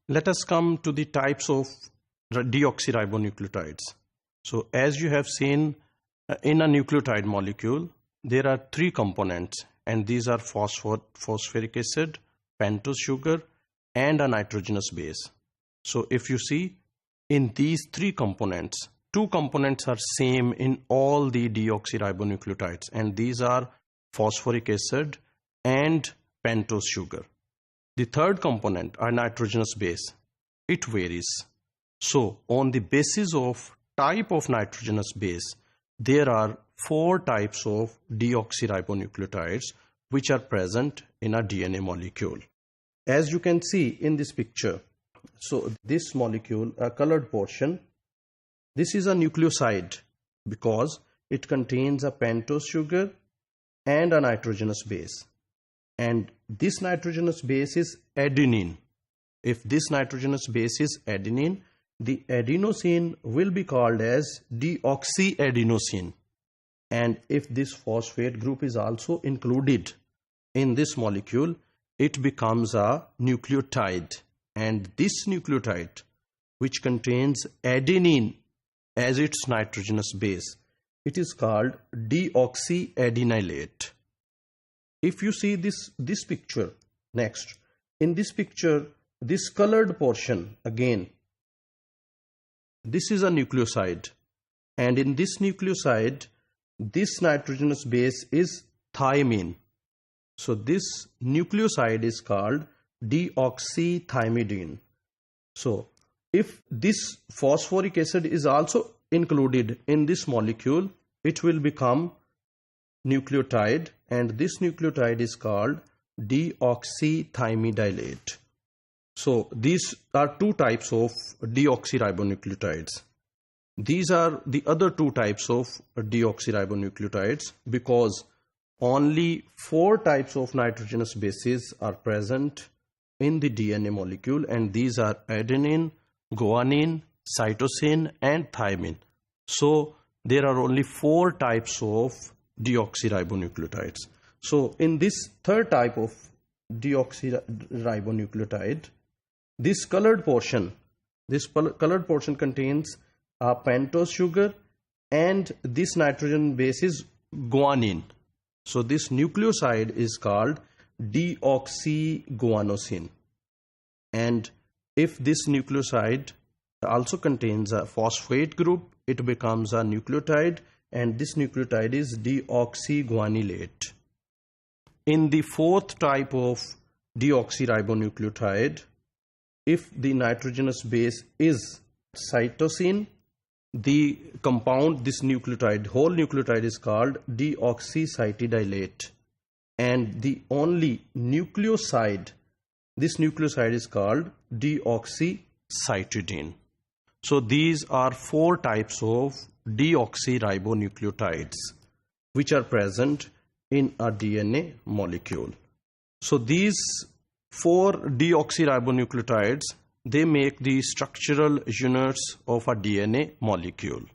Let us come to the types of deoxyribonucleotides. So as you have seen in a nucleotide molecule, there are three components, and these are phosphoric acid, pentose sugar, and a nitrogenous base. So if you see in these three components, two components are same in all the deoxyribonucleotides, and these are phosphoric acid and pentose sugar. The third component, a nitrogenous base, it varies. So on the basis of type of nitrogenous base, there are four types of deoxyribonucleotides which are present in a DNA molecule. As you can see in this picture, so this molecule, a colored portion, this is a nucleoside because it contains a pentose sugar and a nitrogenous base. And this nitrogenous base is adenine. If this nitrogenous base is adenine, the adenosine will be called as deoxyadenosine. And if this phosphate group is also included in this molecule, it becomes a nucleotide. And this nucleotide, which contains adenine as its nitrogenous base, it is called deoxyadenylate. If you see this picture next, in this picture, this colored portion, again, this is a nucleoside, and in this nucleoside, this nitrogenous base is thymine. So this nucleoside is called deoxythymidine. So if this phosphoric acid is also included in this molecule, it will become nucleotide, and this nucleotide is called deoxythymidylate. So these are two types of deoxyribonucleotides. These are the other two types of deoxyribonucleotides because only four types of nitrogenous bases are present in the DNA molecule, and these are adenine, guanine, cytosine, and thymine. So there are only four types of deoxyribonucleotides. So in this third type of deoxyribonucleotide, this colored portion contains a pentose sugar, and this nitrogen base is guanine. So this nucleoside is called deoxyguanosine. And if this nucleoside also contains a phosphate group, it becomes a nucleotide, and this nucleotide is deoxyguanylate. In the fourth type of deoxyribonucleotide, if the nitrogenous base is cytosine, the compound, this nucleotide, whole nucleotide is called deoxycytidylate. And the only nucleoside, this nucleoside is called deoxycytidine. So these are four types of deoxyribonucleotides which are present in a DNA molecule. So these four deoxyribonucleotides, they make the structural units of a DNA molecule.